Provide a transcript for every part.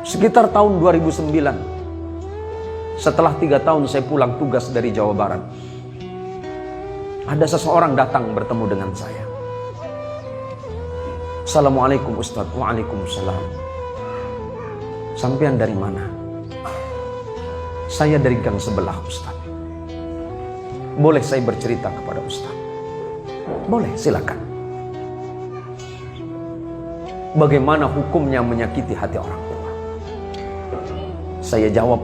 Sekitar tahun 2009, setelah 3 tahun saya pulang tugas dari Jawa Barat, ada seseorang datang bertemu dengan saya. Assalamualaikum Ustaz. Waalaikumsalam. Sampean dari mana? Saya dari gang sebelah Ustaz. Boleh saya bercerita kepada Ustaz? Boleh, silakan. Bagaimana hukumnya menyakiti hati orang tua? Saya jawab,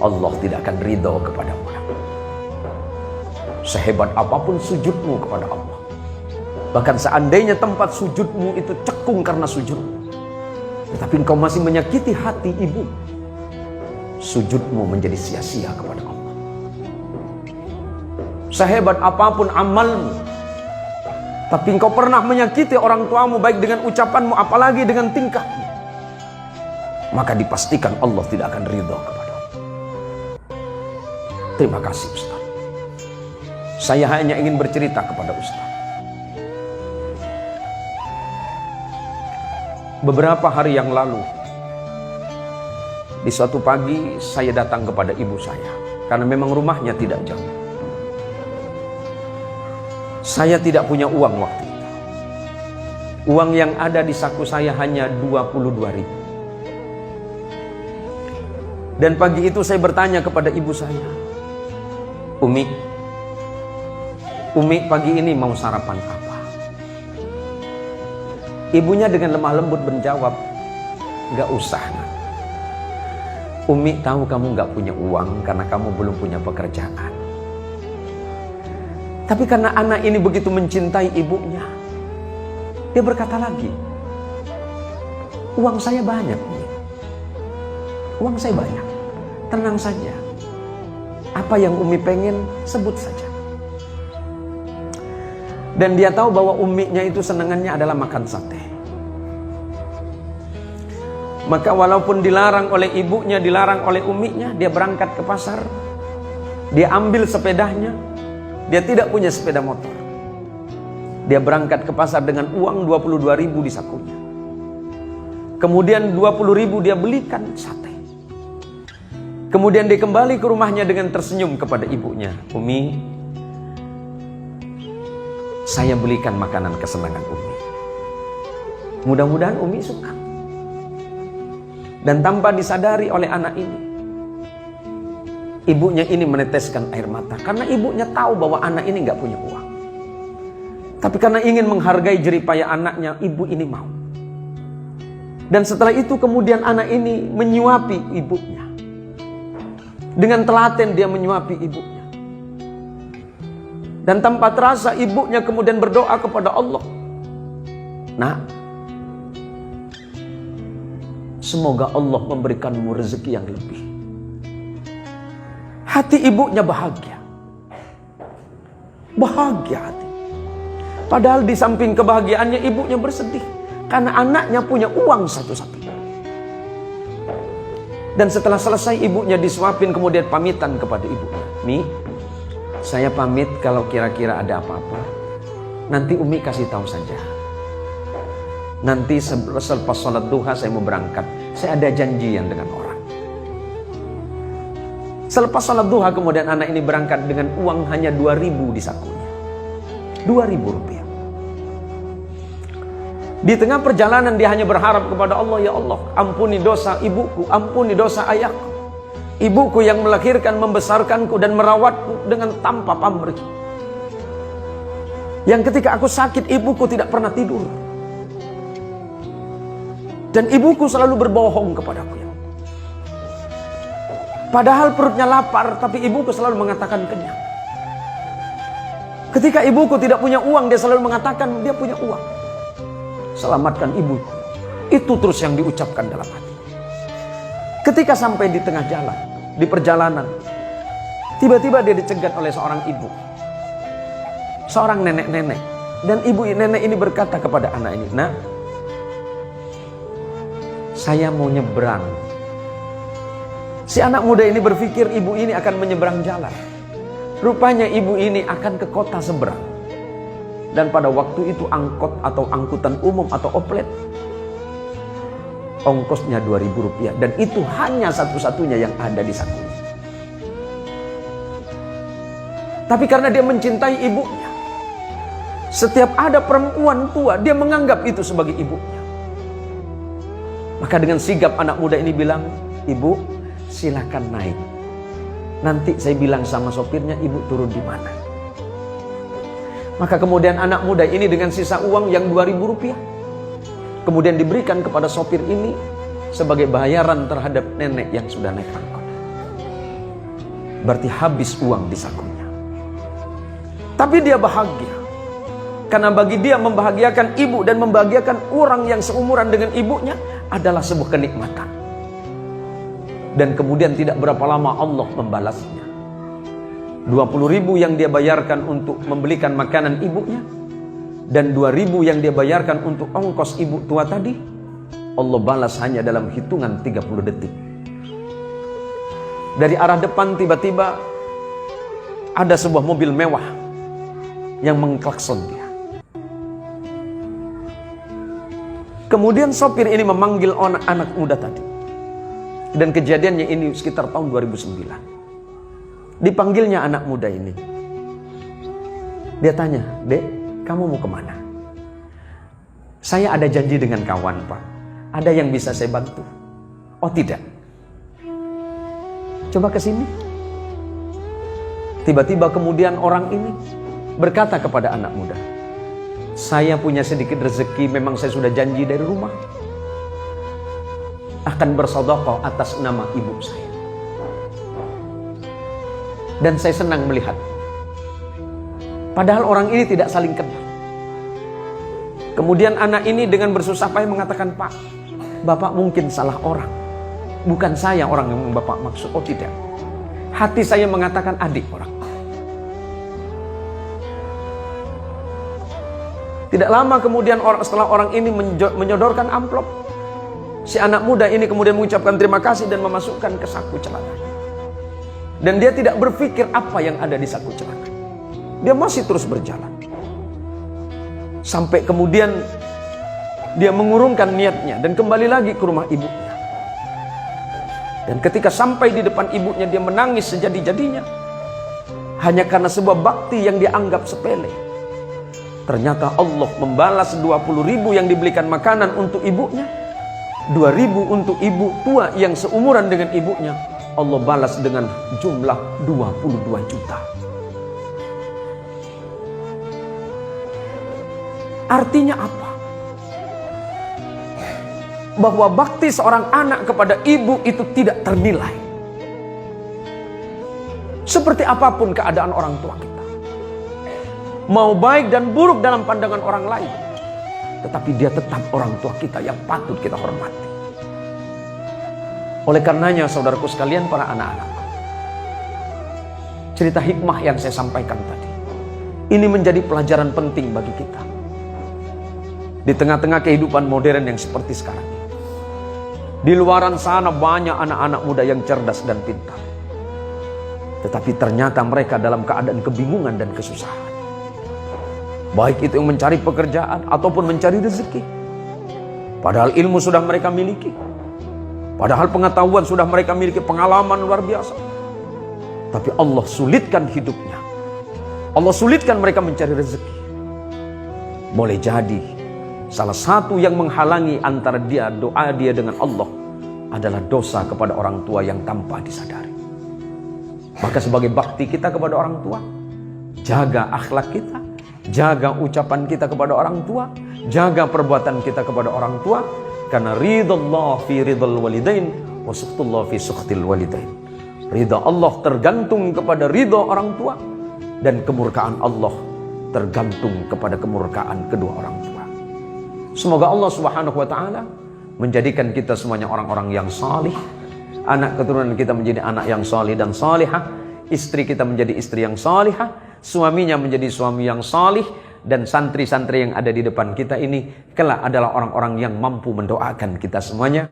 Allah tidak akan ridho kepadamu. Sehebat apapun sujudmu kepada Allah, bahkan seandainya tempat sujudmu itu cekung karena sujudmu, tetapi engkau masih menyakiti hati ibu, sujudmu menjadi sia-sia kepada Allah. Sehebat apapun amalmu, tapi engkau pernah menyakiti orang tuamu, baik dengan ucapanmu apalagi dengan tingkahmu, maka dipastikan Allah tidak akan ridho kepadamu. Terima kasih Ustaz. Saya hanya ingin bercerita kepada Ustaz. Beberapa hari yang lalu, di suatu pagi saya datang kepada ibu saya, karena memang rumahnya tidak jauh. Saya tidak punya uang waktu itu. Uang yang ada di saku saya hanya 22.000. Dan pagi itu saya bertanya kepada ibu saya, Umi, pagi ini mau sarapan apa? Ibunya dengan lemah lembut menjawab, gak usah nak. Umi tahu kamu gak punya uang karena kamu belum punya pekerjaan. Tapi karena anak ini begitu mencintai ibunya, dia berkata lagi, uang saya banyak Umi. Uang saya banyak. Tenang saja. Apa yang Umi pengen, sebut saja. Dan dia tahu bahwa uminya itu senangannya adalah makan sate. Maka walaupun dilarang oleh ibunya, dilarang oleh uminya, dia berangkat ke pasar. Dia ambil sepedanya. Dia tidak punya sepeda motor. Dia berangkat ke pasar dengan uang 22.000 di sakunya. Kemudian 20.000 dia belikan sate. Kemudian dia kembali ke rumahnya dengan tersenyum kepada ibunya. Umi, saya belikan makanan kesenangan Umi. Mudah-mudahan Umi suka. Dan tanpa disadari oleh anak ini, ibunya ini meneteskan air mata. Karena ibunya tahu bahwa anak ini gak punya uang. Tapi karena ingin menghargai jeripaya anaknya, ibu ini mau. Dan setelah itu kemudian anak ini menyuapi ibunya. Dengan telaten dia menyuapi ibunya. Dan tanpa terasa ibunya kemudian berdoa kepada Allah. Nak, semoga Allah memberikanmu rezeki yang lebih. Hati ibunya bahagia. Bahagia hati. Padahal di samping kebahagiaannya ibunya bersedih. Karena anaknya punya uang satu-satunya. Dan setelah selesai ibunya disuapin, kemudian pamitan kepada ibunya. Mi, saya pamit kalau kira-kira ada apa-apa. Nanti Umi kasih tahu saja. Nanti selepas sholat duha saya mau berangkat. Saya ada janjian dengan orang. Selepas sholat duha kemudian anak ini berangkat dengan uang hanya 2.000 di sakunya. 2.000 rupiah. Di tengah perjalanan dia hanya berharap kepada Allah, ya Allah, ampuni dosa ibuku, ampuni dosa ayahku. Ibuku yang melahirkan, membesarkanku dan merawatku dengan tanpa pamrih. Yang ketika aku sakit, ibuku tidak pernah tidur. Dan ibuku selalu berbohong kepadaku. Ya. Padahal perutnya lapar, tapi ibuku selalu mengatakan kenyang. Ketika ibuku tidak punya uang, dia selalu mengatakan dia punya uang. Selamatkan ibuku. Itu terus yang diucapkan dalam hati. Ketika sampai di tengah jalan, di perjalanan, tiba-tiba dia dicegat oleh seorang ibu. Seorang nenek-nenek. Dan ibu nenek ini berkata kepada anak ini, Nak, saya mau nyebrang. Si anak muda ini berpikir ibu ini akan menyeberang jalan. Rupanya ibu ini akan ke kota seberang. Dan pada waktu itu angkot atau angkutan umum atau oplet ongkosnya Rp2.000 dan itu hanya satu-satunya yang ada di sakunya. Tapi karena dia mencintai ibunya, setiap ada perempuan tua dia menganggap itu sebagai ibunya. Maka dengan sigap anak muda ini bilang, "Ibu, silakan naik. Nanti saya bilang sama sopirnya ibu turun di mana." Maka kemudian anak muda ini dengan sisa uang yang Rp2.000 kemudian diberikan kepada sopir ini sebagai bayaran terhadap nenek yang sudah naik angkot. Berarti habis uang di sakunya. Tapi dia bahagia. Karena bagi dia membahagiakan ibu dan membahagiakan orang yang seumuran dengan ibunya adalah sebuah kenikmatan. Dan kemudian tidak berapa lama Allah membalasnya. 20.000 yang dia bayarkan untuk membelikan makanan ibunya dan 2.000 yang dia bayarkan untuk ongkos ibu tua tadi, Allah balas hanya dalam hitungan 30 detik. Dari arah depan tiba-tiba ada sebuah mobil mewah yang mengklakson dia. Kemudian sopir ini memanggil anak muda tadi. Dan kejadiannya ini sekitar tahun 2009. Dipanggilnya anak muda ini. Dia tanya, "Dek, kamu mau kemana?" "Saya ada janji dengan kawan, Pak. Ada yang bisa saya bantu." "Oh tidak. Coba ke sini." Tiba-tiba kemudian orang ini berkata kepada anak muda, "Saya punya sedikit rezeki, memang saya sudah janji dari rumah. Akan bersedekah atas nama ibu saya. Dan saya senang melihat." Padahal orang ini tidak saling kenal. Kemudian anak ini dengan bersusah payah mengatakan, "Pak, Bapak mungkin salah orang. Bukan saya orang yang Bapak maksud." "Oh tidak. Hati saya mengatakan adik orang." Tidak lama kemudian setelah orang ini menyodorkan amplop, si anak muda ini kemudian mengucapkan terima kasih dan memasukkan ke saku celana. Dan dia tidak berpikir apa yang ada di saku celana. Dia masih terus berjalan. Sampai kemudian dia mengurungkan niatnya dan kembali lagi ke rumah ibunya. Dan ketika sampai di depan ibunya dia menangis sejadi-jadinya. Hanya karena sebuah bakti yang dianggap sepele. Ternyata Allah membalas 20.000 yang dibelikan makanan untuk ibunya. 2.000 untuk ibu tua yang seumuran dengan ibunya. Allah balas dengan jumlah 22 juta. Artinya apa? Bahwa bakti seorang anak kepada ibu itu tidak ternilai. Seperti apapun keadaan orang tua kita, mau baik dan buruk dalam pandangan orang lain, tetapi dia tetap orang tua kita yang patut kita hormati. Oleh karenanya saudaraku sekalian, para anak-anak, cerita hikmah yang saya sampaikan tadi ini menjadi pelajaran penting bagi kita di tengah-tengah kehidupan modern yang seperti sekarang ini. Di luaran sana banyak anak-anak muda yang cerdas dan pintar, tetapi ternyata mereka dalam keadaan kebingungan dan kesusahan, baik itu yang mencari pekerjaan ataupun mencari rezeki. Padahal ilmu sudah mereka miliki, padahal pengetahuan sudah mereka miliki, pengalaman luar biasa. Tapi Allah sulitkan hidupnya. Allah sulitkan mereka mencari rezeki. Boleh jadi salah satu yang menghalangi antara doa dia dengan Allah adalah dosa kepada orang tua yang tanpa disadari. Maka sebagai bakti kita kepada orang tua, jaga akhlak kita, jaga ucapan kita kepada orang tua, jaga perbuatan kita kepada orang tua. Karena ridallah fi ridal walidain wa suhtullah fi suhtil walidain. Ridha Allah tergantung kepada ridha orang tua, dan kemurkaan Allah tergantung kepada kemurkaan kedua orang tua. Semoga Allah Subhanahu wa taala menjadikan kita semuanya orang-orang yang salih, anak keturunan kita menjadi anak yang salih dan salihah, istri kita menjadi istri yang salihah, suaminya menjadi suami yang salih, dan santri-santri yang ada di depan kita ini kelak adalah orang-orang yang mampu mendoakan kita semuanya.